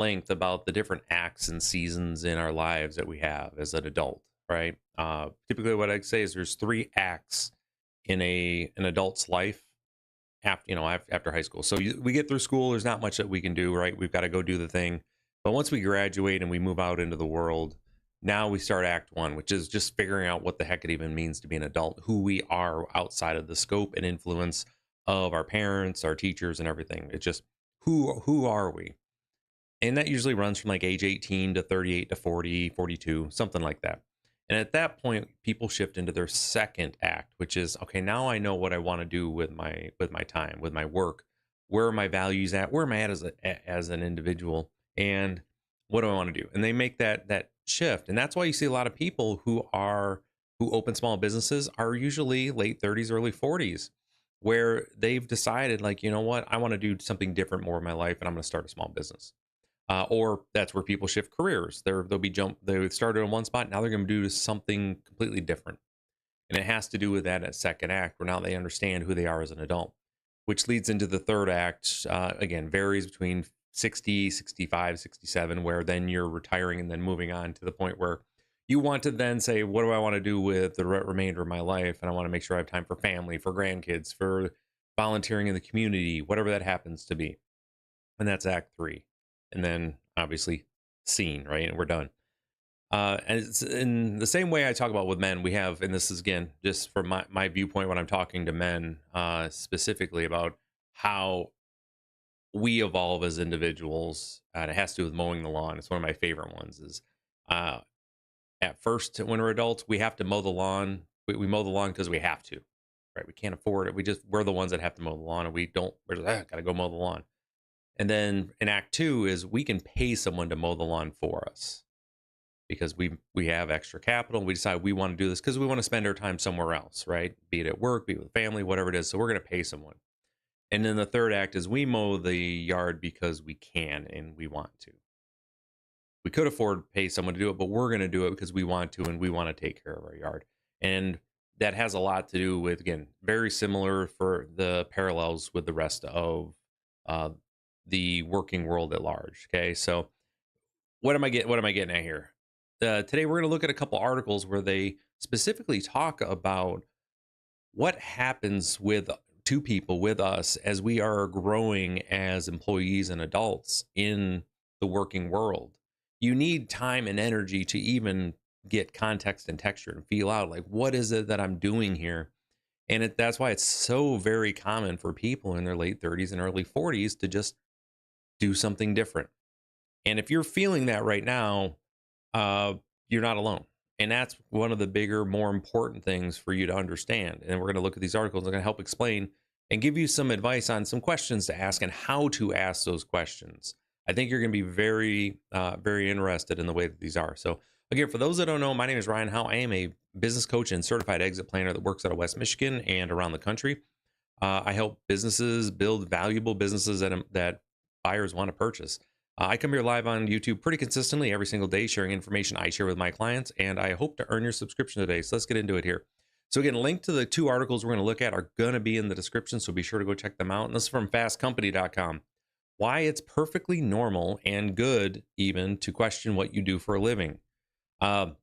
length about the different acts and seasons in our lives that we have as an adult, right? Typically, what I say is there's three acts in an adult's life after high school. So we get through school. There's not much that we can do, right? We've got to go do the thing. But once we graduate and we move out into the world, now we start act one, which is just figuring out what the heck it even means to be an adult, who we are outside of the scope and influence of our parents, our teachers, and everything. It's just who are we? And that usually runs from like age 18 to 38 to 40, 42, something like that. And at that point, people shift into their second act, which is, okay, now I know what I want to do with my time, with my work. Where are my values at? Where am I at as an individual? And what do I want to do? And they make that shift. And that's why you see a lot of people who open small businesses are usually late 30s, early 40s, where they've decided, like, you know what, I want to do something different more in my life, and I'm going to start a small business. Or that's where people shift careers. They started in one spot, now they're going to do something completely different. And it has to do with that second act, where now they understand who they are as an adult, which leads into the third act. Again, varies between 60, 65, 67, where then you're retiring and then moving on to the point where you want to then say, what do I want to do with the remainder of my life? And I want to make sure I have time for family, for grandkids, for volunteering in the community, whatever that happens to be. And that's act three. And then obviously scene, right? And we're done. And it's in the same way I talk about with men. We have, and this is again just from my viewpoint when I'm talking to men, specifically about how we evolve as individuals. And it has to do with mowing the lawn. It's one of my favorite ones. Is at first, when we're adults, we have to mow the lawn. We mow the lawn because we have to, right? We can't afford it. We're the ones that have to mow the lawn, and we're just gotta go mow the lawn. And then in act two is we can pay someone to mow the lawn for us because we have extra capital. We decide we want to do this because we want to spend our time somewhere else, right? Be it at work, be it with family, whatever it is. So we're going to pay someone. And then the third act is we mow the yard because we can and we want to. We could afford to pay someone to do it, but we're going to do it because we want to and we want to take care of our yard. And that has a lot to do with, again, very similar for the parallels with the rest of the working world at large. Okay, so what am I getting at here? Today we're going to look at a couple articles where they specifically talk about what happens with two people, with us, as we are growing as employees and adults in the working world. You need time and energy to even get context and texture and feel out, like, what is it that I'm doing here? And that's why it's so very common for people in their late 30s and early 40s to just do something different. And if you're feeling that right now, you're not alone. And that's one of the bigger, more important things for you to understand. And we're going to look at these articles. I'm going to help explain and give you some advice on some questions to ask and how to ask those questions. I think you're going to be very, very interested in the way that these are. So again, for those that don't know, my name is Ryan Howe. I am a business coach and certified exit planner that works out of West Michigan and around the country. I help businesses build valuable businesses that buyers want to purchase. I come here live on YouTube pretty consistently every single day, sharing information I share with my clients, and I hope to earn your subscription today. So let's get into it here. So again, link to the two articles we're going to look at are going to be in the description, so be sure to go check them out. And this is from fastcompany.com. Why it's perfectly normal and good even to question what you do for a living. I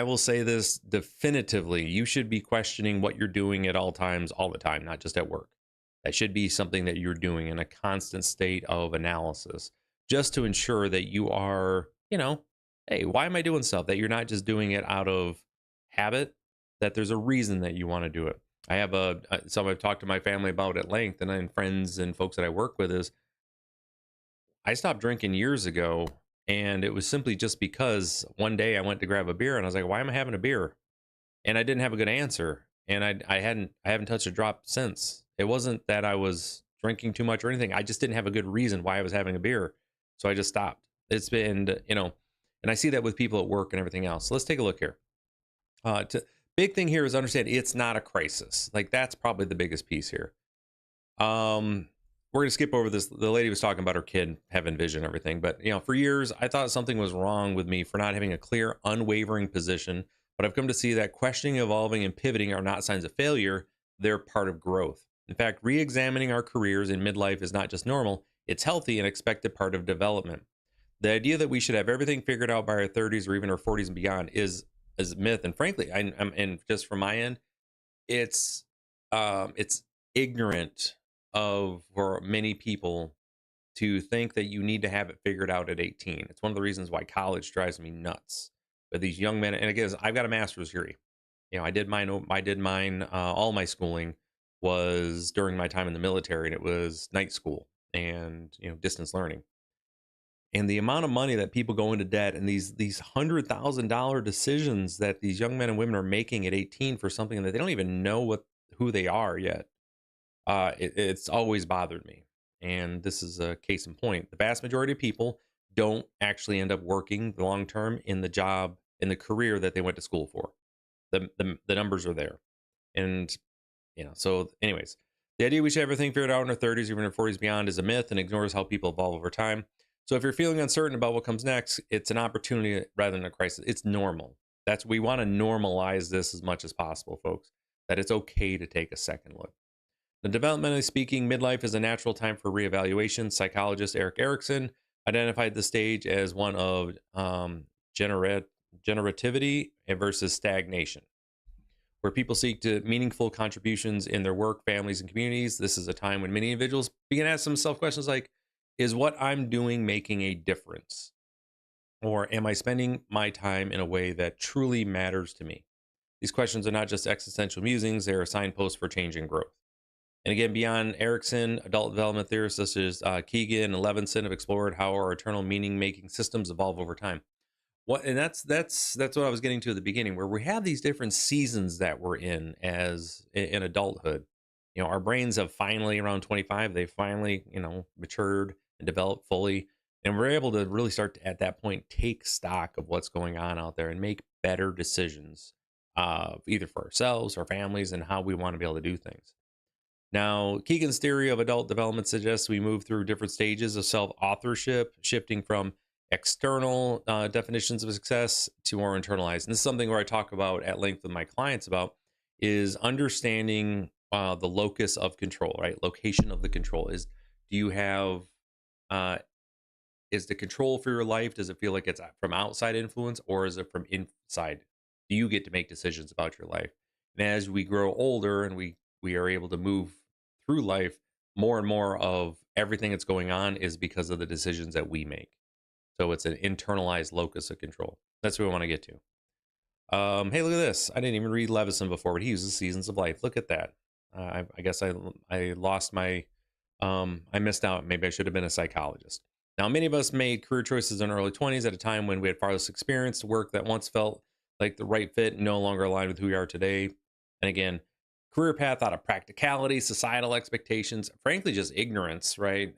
will say this definitively. You should be questioning what you're doing at all times, all the time, not just at work. That should be something that you're doing in a constant state of analysis, just to ensure that you are, hey, why am I doing stuff? That you're not just doing it out of habit, that there's a reason that you want to do it. I have something I've talked to my family about at length, and friends and folks that I work with, is I stopped drinking years ago, and it was simply just because one day I went to grab a beer and I was like, why am I having a beer? And I didn't have a good answer. And I haven't touched a drop since. It wasn't that I was drinking too much or anything. I just didn't have a good reason why I was having a beer. So I just stopped. It's been, and I see that with people at work and everything else. So let's take a look here. Big thing here is understand it's not a crisis. Like, that's probably the biggest piece here. We're going to skip over this. The lady was talking about her kid having vision and everything. But, for years, I thought something was wrong with me for not having a clear, unwavering position. But I've come to see that questioning, evolving, and pivoting are not signs of failure. They're part of growth. In fact, re-examining our careers in midlife is not just normal. It's healthy and expected part of development. The idea that we should have everything figured out by our 30s or even our 40s and beyond is a myth. And frankly, I'm and just from my end, it's ignorant of for many people to think that you need to have it figured out at 18. It's one of the reasons why college drives me nuts. But these young men, and again, I've got a master's degree. I did mine. I did mine. All my schooling was during my time in the military, and it was night school and distance learning. And the amount of money that people go into debt, and these $100,000 decisions that these young men and women are making at 18 for something that they don't even know who they are yet. It's always bothered me. And this is a case in point. The vast majority of people don't actually end up working long term in the job, in the career that they went to school for. The numbers are there. And so anyways, the idea we should have everything figured out in our 30s, even our 40s beyond, is a myth and ignores how people evolve over time. So if you're feeling uncertain about what comes next, it's an opportunity rather than a crisis. It's normal. We want to normalize this as much as possible, folks, that it's okay to take a second look. The developmentally speaking, midlife is a natural time for reevaluation. Psychologist Eric Erickson identified the stage as one of generativity versus stagnation, where people seek to meaningful contributions in their work, families, and communities. This is a time when many individuals begin to ask themselves questions like, is what I'm doing making a difference? Or am I spending my time in a way that truly matters to me? These questions are not just existential musings, they're a signpost for change and growth. And again, beyond Erickson, adult development theorists such as Keegan and Levinson have explored how our eternal meaning-making systems evolve over time. And that's what I was getting to at the beginning, where we have these different seasons that we're in as in adulthood. Our brains have finally around 25, they finally matured and developed fully, and we're able to really start to, at that point, take stock of what's going on out there and make better decisions, either for ourselves or families, and how we want to be able to do things. Now, Keegan's theory of adult development suggests we move through different stages of self-authorship, shifting from external definitions of success to more internalized. And this is something where I talk about at length with my clients about is understanding the locus of control, right? Location of the control do you have, is the control for your life, does it feel like it's from outside influence or is it from inside? Do you get to make decisions about your life? And as we grow older and we are able to move through life, more and more of everything that's going on is because of the decisions that we make. So it's an internalized locus of control. That's what we want to get to. Hey, look at this. I didn't even read Levison before, but he uses seasons of life. Look at that. I guess I lost my, I missed out. Maybe I should have been a psychologist. Now, many of us made career choices in our early 20s at a time when we had far less experience. Work that once felt like the right fit no longer aligned with who we are today. And again, career path out of practicality, societal expectations, frankly, just ignorance, right?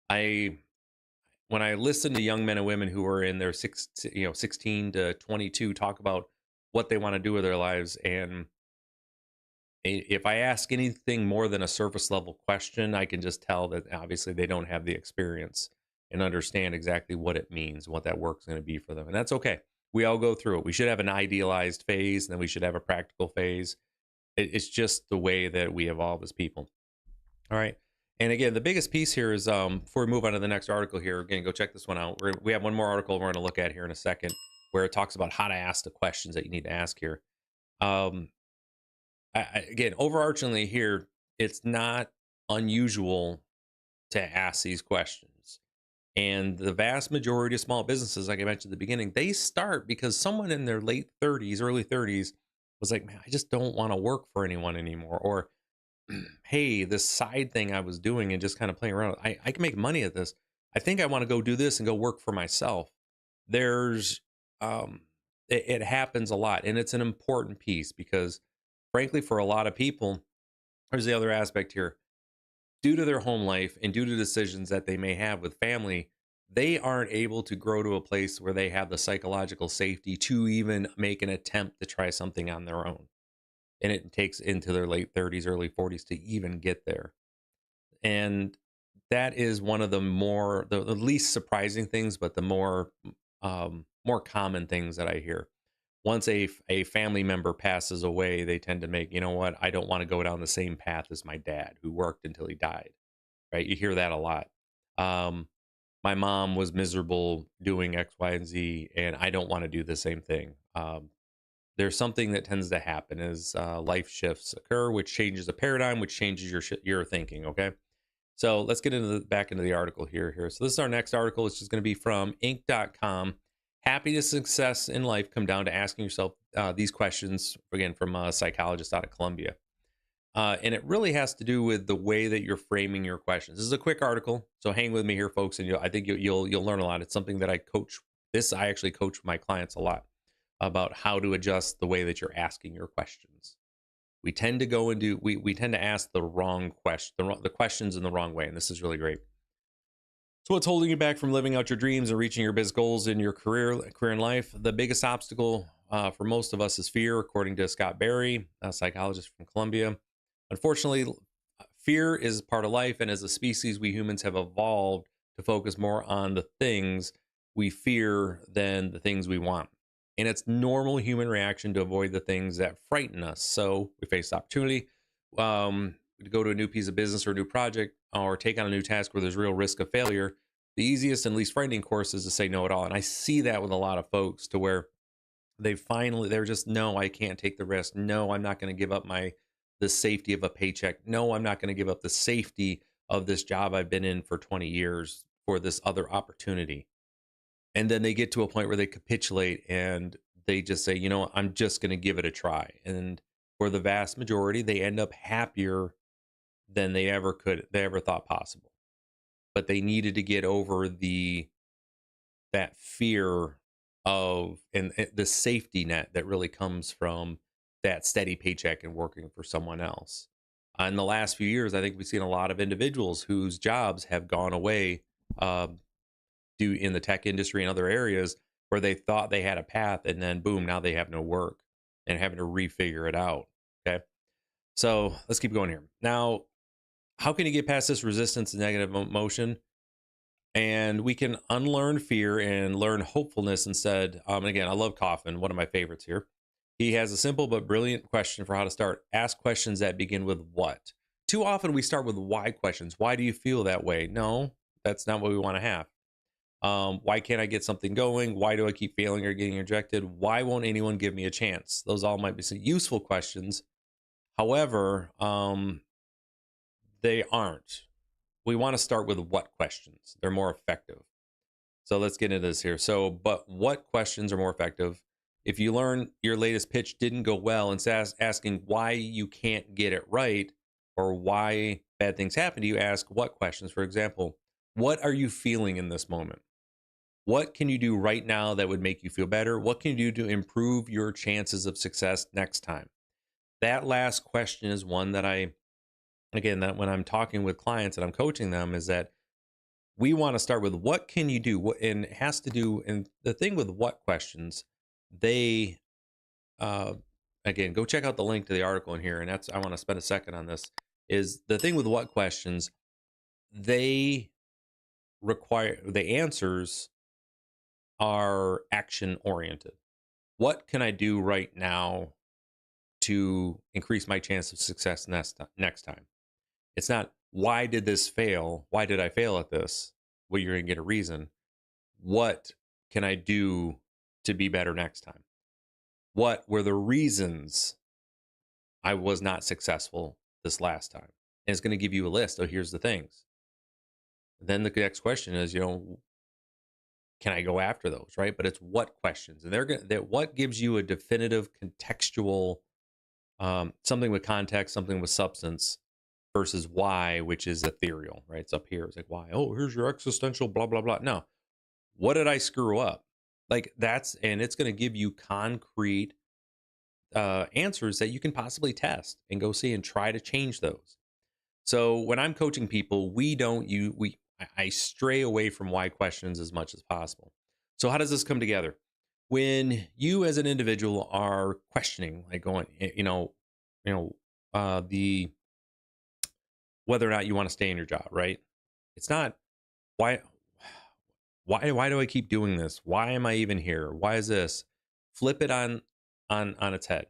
When I listen to young men and women who are in their 16 to 22 talk about what they want to do with their lives, and if I ask anything more than a surface level question, I can just tell that obviously they don't have the experience and understand exactly what it means, what that work's going to be for them. And that's okay. We all go through it. We should have an idealized phase, and then we should have a practical phase. It's just the way that we evolve as people. All right. And again, the biggest piece here is before we move on to the next article here, again, go check this one out. We have one more article we're going to look at here in a second where it talks about how to ask the questions that you need to ask here. Again, overarchingly here, it's not unusual to ask these questions. And the vast majority of small businesses, like I mentioned at the beginning, they start because someone in their late 30s, early 30s was like, man, I just don't want to work for anyone anymore. Or, hey, this side thing I was doing and just kind of playing around, I can make money at this. I think I want to go do this and go work for myself. There's, it happens a lot. And it's an important piece because frankly, for a lot of people, here's the other aspect here. Due to their home life and due to decisions that they may have with family, they aren't able to grow to a place where they have the psychological safety to even make an attempt to try something on their own. And it takes into their late 30s, early 40s to even get there. And that is one of the least surprising things, but the more common things that I hear. Once a family member passes away, they tend to make, you know what, I don't want to go down the same path as my dad who worked until he died, right? You hear that a lot. my mom was miserable doing X, Y, and Z, and I don't want to do the same thing. There's something that tends to happen as life shifts occur, which changes a paradigm, which changes your thinking. Okay, so let's get into back into the article here. So this is our next article. It's just going to be from Inc.com. Happiness and success in life come down to asking yourself these questions. Again, from a psychologist out of Columbia. And it really has to do with the way that you're framing your questions. This is a quick article, so hang with me here, folks, and I think you'll learn a lot. It's something that I coach. I actually coach my clients a lot about how to adjust the way that you're asking your questions. We tend to go into we tend to ask the wrong question, the questions in the wrong way, and this is really great. So, what's holding you back from living out your dreams and reaching your business goals in your career and life? The biggest obstacle for most of us is fear, according to Scott Barry, a psychologist from Columbia. Unfortunately, fear is part of life, and as a species, we humans have evolved to focus more on the things we fear than the things we want. And it's normal human reaction to avoid the things that frighten us. So we face opportunity, to go to a new piece of business or a new project, or take on a new task where there's real risk of failure. The easiest and least frightening course is to say no at all. And I see that with a lot of folks, to where they're just, no, I can't take the risk. No, I'm not going to give up the safety of a paycheck. No, I'm not going to give up the safety of this job I've been in for 20 years for this other opportunity. And then they get to a point where they capitulate and they just say, I'm just going to give it a try. And for the vast majority, they end up happier than they ever thought possible. But they needed to get over that fear of and the safety net that really comes from that steady paycheck and working for someone else. In the last few years, I think we've seen a lot of individuals whose jobs have gone away due in the tech industry and other areas, where they thought they had a path, and then boom, now they have no work and having to refigure it out. Okay. So let's keep going here. Now, how can you get past this resistance to negative emotion? And we can unlearn fear and learn hopefulness instead. And again, I love Kaufman, one of my favorites here. He has a simple but brilliant question for how to start. Ask questions that begin with what. Too often we start with why questions. Why do you feel that way? No, that's not what we want to have. Why can't I get something going? Why do I keep failing or getting rejected? Why won't anyone give me a chance? Those all might be some useful questions. However, they aren't. We want to start with what questions. They're more effective. So let's get into this here. So, but what questions are more effective? If you learn your latest pitch didn't go well, instead of asking why you can't get it right or why bad things happen to you, ask what questions. For example, what are you feeling in this moment? What can you do right now that would make you feel better? What can you do to improve your chances of success next time? That last question is one that that when I'm talking with clients and I'm coaching them, is that we want to start with what can you do? And it has to do, and the thing with what questions, they, again, go check out the link to the article in here. And I want to spend a second on this, is the thing with what questions, they require, the answers are action oriented. What can I do right now to increase my chance of success next time? It's not, why did this fail? Why did I fail at this? Well, you're going to get a reason. What can I do to be better next time? What were the reasons I was not successful this last time? And it's going to give you a list. Oh, here's the things. Then the next question is, can I go after those, right? But it's what questions, and what gives you a definitive contextual, something with context, something with substance, versus why, which is ethereal, right? It's up here. It's like, why? Oh, here's your existential blah blah blah. No, what did I screw up? Like and it's going to give you concrete answers that you can possibly test and go see and try to change those. So when I'm coaching people, I stray away from why questions as much as possible. So how does this come together? When you as an individual are questioning, like going, the whether or not you want to stay in your job, right? It's not why do I keep doing this? Why am I even here? Why is this? Flip it on its head.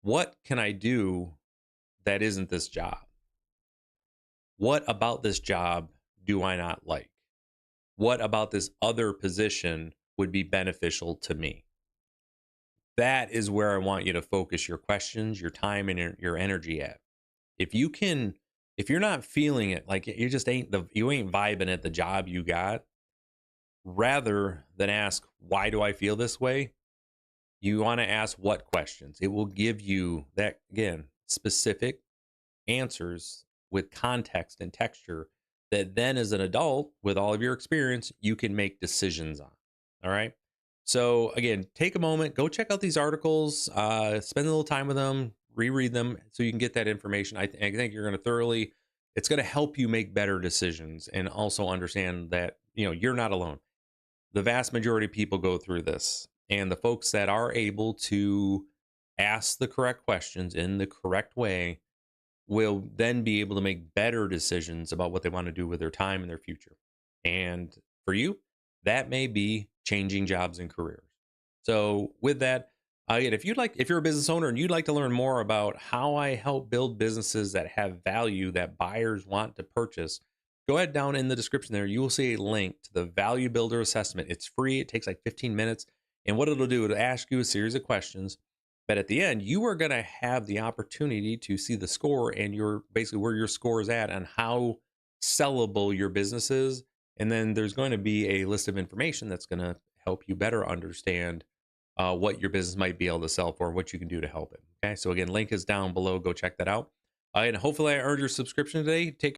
What can I do that isn't this job? What about this job do I not like? what about this other position would be beneficial to me? That is where I want you to focus your questions, your time, and your energy at. If you can, if you're not feeling it, like you just ain't you ain't vibing at the job you got, rather than ask, why do I feel this way? You want to ask what questions. It will give you that, again, specific answers with context and texture that then as an adult with all of your experience you can make decisions on. All right, so again, take a moment, go check out these articles, spend a little time with them, reread them so you can get that information. I think you're going to thoroughly, it's going to help you make better decisions and also understand that you're not alone. The vast majority of people go through this, and the folks that are able to ask the correct questions in the correct way will then be able to make better decisions about what they want to do with their time and their future. And for you, that may be changing jobs and careers. So with that, again, if you're a business owner and you'd like to learn more about how I help build businesses that have value that buyers want to purchase, go ahead down in the description there. You will see a link to the Value Builder Assessment. It's free. It takes like 15 minutes. And what it'll do, it'll ask you a series of questions. But at the end, you are going to have the opportunity to see the score and your basically where your score is at and how sellable your business is. And then there's going to be a list of information that's going to help you better understand what your business might be able to sell for and what you can do to help it. Okay. So again, link is down below. Go check that out. And hopefully I earned your subscription today. Take